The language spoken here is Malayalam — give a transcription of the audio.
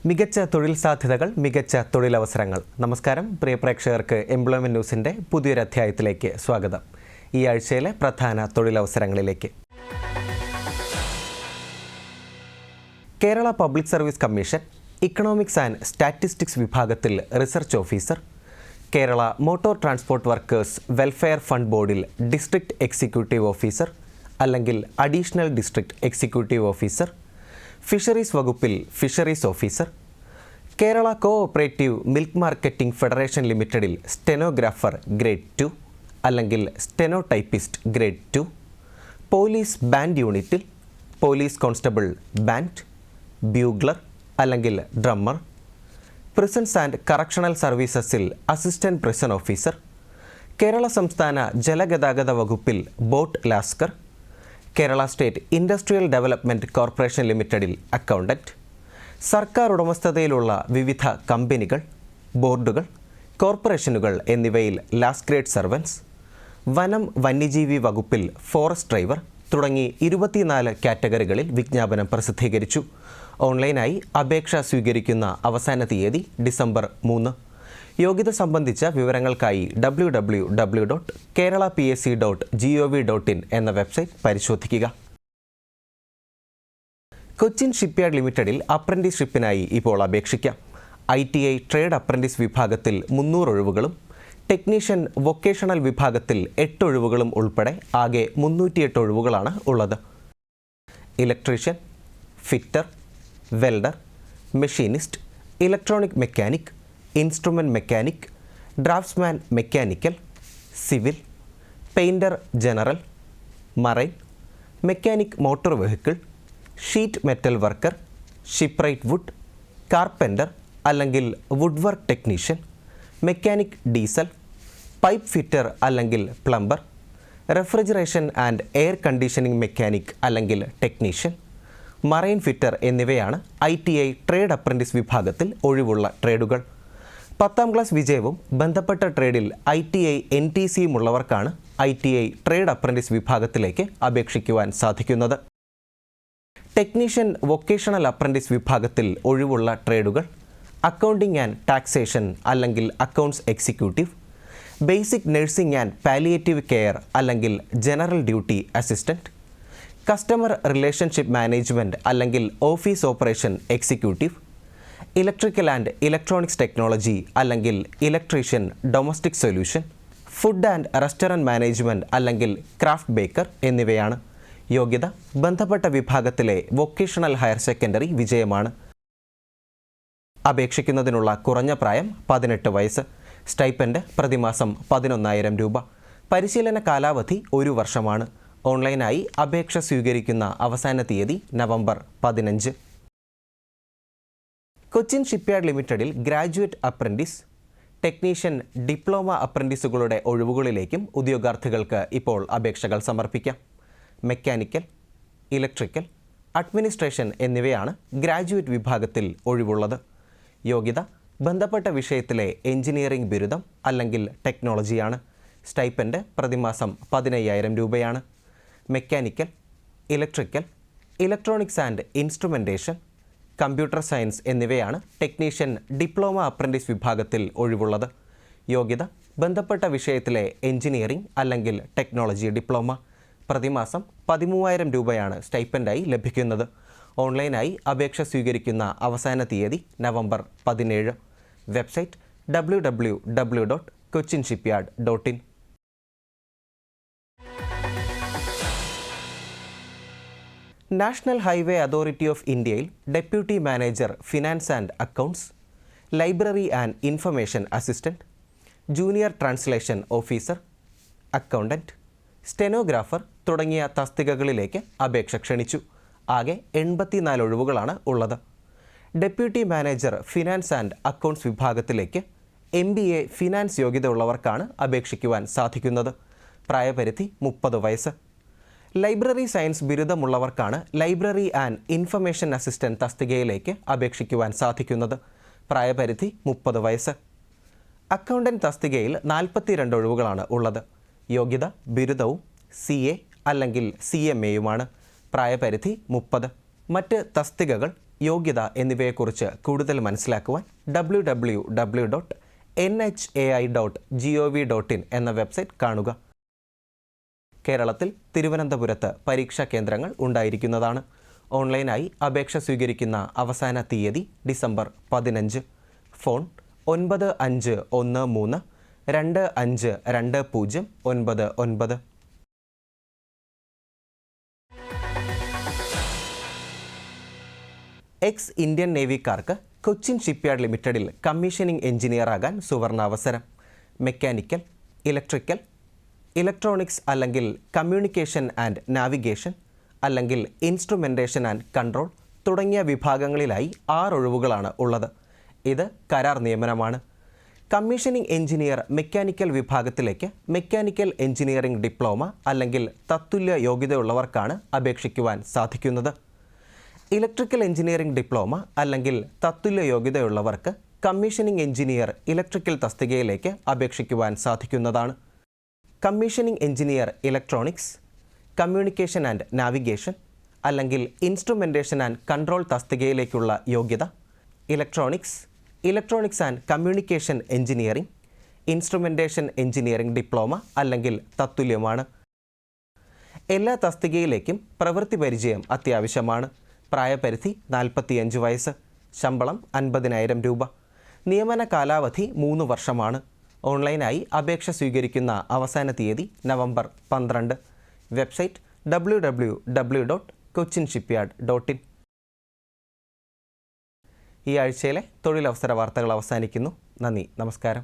മികച്ച തൊഴിൽ സാധ്യതകൾ, മികച്ച തൊഴിലവസരങ്ങൾ. നമസ്കാരം പ്രിയ പ്രേക്ഷകർക്ക് എംപ്ലോയ്മെന്റ് ന്യൂസിൻ്റെ പുതിയൊരു അധ്യായത്തിലേക്ക് സ്വാഗതം. ഈ ആഴ്ചയിലെ പ്രധാന തൊഴിലവസരങ്ങളിലേക്ക്. Kerala public service commission economics and statistics വിഭാഗത്തിൽ research officer, Kerala motor transport workers welfare fund ബോർഡിൽ ഡിസ്ട്രിക്ട് എക്സിക്യൂട്ടീവ് ഓഫീസർ അല്ലെങ്കിൽ additional district executive officer, fisheries വകുപ്പിൽ fisheries officer, Kerala cooperative milk marketing federation ലിമിറ്റഡിൽ സ്റ്റെനോഗ്രാഫർ ഗ്രേഡ് 2 അല്ലെങ്കിൽ സ്റ്റെനോടൈപ്പിസ്റ്റ് ഗ്രേഡ് 2, പോലീസ് ബാൻഡ് യൂണിറ്റിൽ പോലീസ് കോൺസ്റ്റബിൾ ബാൻഡ്, ബ്യൂഗ്ലർ അല്ലെങ്കിൽ ഡ്രമ്മർ, പ്രിസൺസ് ആൻഡ് കറക്ഷണൽ സർവീസസിൽ അസിസ്റ്റന്റ് പ്രിസൺ ഓഫീസർ, കേരള സംസ്ഥാന ജലഗതാഗത വകുപ്പിൽ boat lascar, Kerala state industrial development corporation ലിമിറ്റഡിൽ അക്കൗണ്ടൻറ്റ്, സർക്കാർ ഉടമസ്ഥതയിലുള്ള വിവിധ കമ്പനികൾ, ബോർഡുകൾ, കോർപ്പറേഷനുകൾ എന്നിവയിൽ ലാസ്റ്റ് ഗ്രേഡ് സർവൻസ്, വനം വന്യജീവി വകുപ്പിൽ ഫോറസ്റ്റ് ഡ്രൈവർ തുടങ്ങി 24 കാറ്റഗറികളിൽ വിജ്ഞാപനം പ്രസിദ്ധീകരിച്ചു. ഓൺലൈനായി അപേക്ഷ സ്വീകരിക്കുന്ന അവസാന തീയതി ഡിസംബർ 3. യോഗ്യത സംബന്ധിച്ച വിവരങ്ങൾക്കായി www.keralapsc.gov.in എന്ന വെബ്സൈറ്റ് പരിശോധിക്കുക. കൊച്ചിൻ ഷിപ്പ്യാർഡ് ലിമിറ്റഡിൽ അപ്രന്റീസ്ഷിപ്പിനായി ഇപ്പോൾ അപേക്ഷിക്കാം. ITI ട്രേഡ് അപ്രന്റീസ് വിഭാഗത്തിൽ 300 ഒഴിവുകളും ടെക്നീഷ്യൻ വൊക്കേഷണൽ വിഭാഗത്തിൽ 8 ഒഴിവുകളും ഉൾപ്പെടെ ആകെ 308 ഒഴിവുകളാണ് ഉള്ളത്. Electrician, fitter, welder, machinist, electronic mechanic, instrument mechanic, draughtsman mechanical, civil, painter general, marine, mechanic motor vehicle, sheet metal worker, shipwright wood, carpenter അല്ലെങ്കിൽ wood work technician, mechanic diesel, pipe fitter അല്ലെങ്കിൽ plumber, refrigeration and air conditioning mechanic അല്ലെങ്കിൽ ടെക്നീഷ്യൻ, മറൈൻ ഫിറ്റർ എന്നിവയാണ് ITI ട്രേഡ് അപ്രന്റീസ് വിഭാഗത്തിൽ ഒഴിവുള്ള ട്രേഡുകൾ. 10ാം ക്ലാസ് വിജയവും ബന്ധപ്പെട്ട ട്രേഡിൽ ITI NTCയും ഉള്ളവർക്കാണ് ITI ട്രേഡ് അപ്രന്റീസ് വിഭാഗത്തിലേക്ക് അപേക്ഷിക്കുവാൻ സാധിക്കുന്നത്. ടെക്നീഷ്യൻ വൊക്കേഷണൽ അപ്രന്റീസ് വിഭാഗത്തിൽ ഒഴിവുള്ള ട്രേഡുകൾ അക്കൗണ്ടിംഗ് ആൻഡ് ടാക്സേഷൻ അല്ലെങ്കിൽ accounts executive, basic nursing and palliative care അല്ലെങ്കിൽ general duty assistant, customer relationship management അല്ലെങ്കിൽ office operation executive, electrical and electronics technology അല്ലെങ്കിൽ electrician domestic solution, food and restaurant management അല്ലെങ്കിൽ ക്രാഫ്റ്റ് ബേക്കർ എന്നിവയാണ്. യോഗ്യത ബന്ധപ്പെട്ട വിഭാഗത്തിലെ വൊക്കേഷണൽ ഹയർ സെക്കൻഡറി വിജയമാണ്. അപേക്ഷിക്കുന്നതിനുള്ള കുറഞ്ഞ പ്രായം 18 വയസ്സ്. സ്റ്റൈപ്പൻഡ് പ്രതിമാസം 11,000 രൂപ. പരിശീലന കാലാവധി 1 വർഷമാണ്. ഓൺലൈനായി അപേക്ഷ സ്വീകരിക്കുന്ന അവസാന തീയതി നവംബർ 15. കൊച്ചിൻ ഷിപ്പ്യാർഡ് ലിമിറ്റഡിൽ ഗ്രാജുവേറ്റ് അപ്രന്റീസ്, ടെക്നീഷ്യൻ, ഡിപ്ലോമ അപ്രന്റീസുകളുടെ ഒഴിവുകളിലേക്കും ഉദ്യോഗാർത്ഥികൾക്ക് ഇപ്പോൾ അപേക്ഷകൾ സമർപ്പിക്കാം. മെക്കാനിക്കൽ, ഇലക്ട്രിക്കൽ, അഡ്മിനിസ്ട്രേഷൻ എന്നിവയാണ് ഗ്രാജുവേറ്റ് വിഭാഗത്തിൽ ഒഴിവുള്ളത്. യോഗ്യത ബന്ധപ്പെട്ട വിഷയത്തിലെ എഞ്ചിനീയറിംഗ് ബിരുദം അല്ലെങ്കിൽ ടെക്നോളജിയാണ്. സ്റ്റൈപ്പൻഡ് പ്രതിമാസം 15,000 രൂപയാണ്. Mechanical, electrical, electronics and instrumentation, computer science എന്നിവയാണ് ടെക്നീഷ്യൻ ഡിപ്ലോമ അപ്രന്റീസ് വിഭാഗത്തിൽ ഒഴിവുള്ളത്. യോഗ്യത ബന്ധപ്പെട്ട വിഷയത്തിലെ എഞ്ചിനീയറിംഗ് അല്ലെങ്കിൽ ടെക്നോളജി ഡിപ്ലോമ. പ്രതിമാസം 13,000 രൂപയാണ് സ്റ്റൈപ്പൻഡായി ലഭിക്കുന്നത്. ഓൺലൈനായി അപേക്ഷ സ്വീകരിക്കുന്ന അവസാന തീയതി November 17. Website www.cochinshipyard.in. National highway authority of ഇന്ത്യയിൽ deputy manager finance and accounts, library and information assistant, junior translation officer, accountant, stenographer തുടങ്ങിയ തസ്തികകളിലേക്ക് അപേക്ഷ ക്ഷണിച്ചു. ആകെ 84 ഒഴിവുകളാണ് ഉള്ളത്. Deputy manager finance and accounts വിഭാഗത്തിലേക്ക് MBA ഫിനാൻസ് യോഗ്യത ഉള്ളവർക്കാണ് അപേക്ഷിക്കുവാൻ സാധിക്കുന്നത്. പ്രായപരിധി 30 വയസ്സ്. ലൈബ്രറി സയൻസ് ബിരുദമുള്ളവർക്കാണ് ലൈബ്രറി ആൻഡ് ഇൻഫർമേഷൻ അസിസ്റ്റൻറ്റ് തസ്തികയിലേക്ക് അപേക്ഷിക്കുവാൻ സാധിക്കുന്നത്. പ്രായപരിധി 30 വയസ്സ്. അക്കൗണ്ടൻറ്റ് തസ്തികയിൽ 42 ഒഴിവുകളാണ് ഉള്ളത്. യോഗ്യത ബിരുദവും CA അല്ലെങ്കിൽ CMAയുമാണ്. പ്രായപരിധി 30. മറ്റ് തസ്തികകൾ യോഗ്യത എന്നിവയെക്കുറിച്ച് കൂടുതൽ മനസ്സിലാക്കുവാൻ www.nhai.gov.in എന്ന വെബ്സൈറ്റ് കാണുക. കേരളത്തിൽ തിരുവനന്തപുരത്ത് പരീക്ഷാ കേന്ദ്രങ്ങൾ ഉണ്ടായിരിക്കുന്നതാണ്. ഓൺലൈനായി അപേക്ഷ സ്വീകരിക്കുന്ന അവസാന തീയതി ഡിസംബർ 15. ഫോൺ 9513252099. എക്സ് ഇന്ത്യൻ നേവിക്കാർക്ക് കൊച്ചിൻ ഷിപ്പ്യാർഡ് ലിമിറ്റഡിൽ കമ്മീഷനിംഗ് എഞ്ചിനീയറാകാൻ സുവർണാവസരം. മെക്കാനിക്കൽ, ഇലക്ട്രിക്കൽ, ഇലക്ട്രോണിക്സ് അല്ലെങ്കിൽ കമ്മ്യൂണിക്കേഷൻ ആൻഡ് നാവിഗേഷൻ അല്ലെങ്കിൽ ഇൻസ്ട്രുമെൻറ്റേഷൻ ആൻഡ് കൺട്രോൾ തുടങ്ങിയ വിഭാഗങ്ങളിലായി 6 ഒഴിവുകളാണ് ഉള്ളത്. ഇത് കരാർ നിയമനമാണ്. കമ്മീഷനിംഗ് എഞ്ചിനീയർ മെക്കാനിക്കൽ വിഭാഗത്തിലേക്ക് മെക്കാനിക്കൽ എഞ്ചിനീയറിംഗ് ഡിപ്ലോമ അല്ലെങ്കിൽ തത്തുല്യ യോഗ്യതയുള്ളവർക്കാണ് അപേക്ഷിക്കുവാൻ സാധിക്കുന്നത്. ഇലക്ട്രിക്കൽ എഞ്ചിനീയറിംഗ് ഡിപ്ലോമ അല്ലെങ്കിൽ തത്തുല്യ യോഗ്യതയുള്ളവർക്ക് കമ്മീഷനിംഗ് എഞ്ചിനീയർ ഇലക്ട്രിക്കൽ തസ്തികയിലേക്ക് അപേക്ഷിക്കുവാൻ സാധിക്കുന്നതാണ്. Commissioning engineer electronics, communication and navigation അല്ലെങ്കിൽ ഇൻസ്ട്രുമെൻറ്റേഷൻ ആൻഡ് കൺട്രോൾ തസ്തികയിലേക്കുള്ള യോഗ്യത electronics and communication engineering, instrumentation engineering diploma അല്ലെങ്കിൽ തത്തുല്യമാണ്. എല്ലാ തസ്തികയിലേക്കും പ്രവൃത്തി പരിചയം അത്യാവശ്യമാണ്. പ്രായപരിധി 45 വയസ്സ്. ശമ്പളം 50,000 രൂപ. നിയമന കാലാവധി 3 വർഷമാണ്. ഓൺലൈനായി അപേക്ഷ സ്വീകരിക്കുന്ന അവസാന തീയതി നവംബർ 12. Website www.cochinshipyard.in. ഈ ആഴ്ചയിലെ തൊഴിലവസര വാർത്തകൾ അവസാനിക്കുന്നു. നന്ദി, നമസ്കാരം.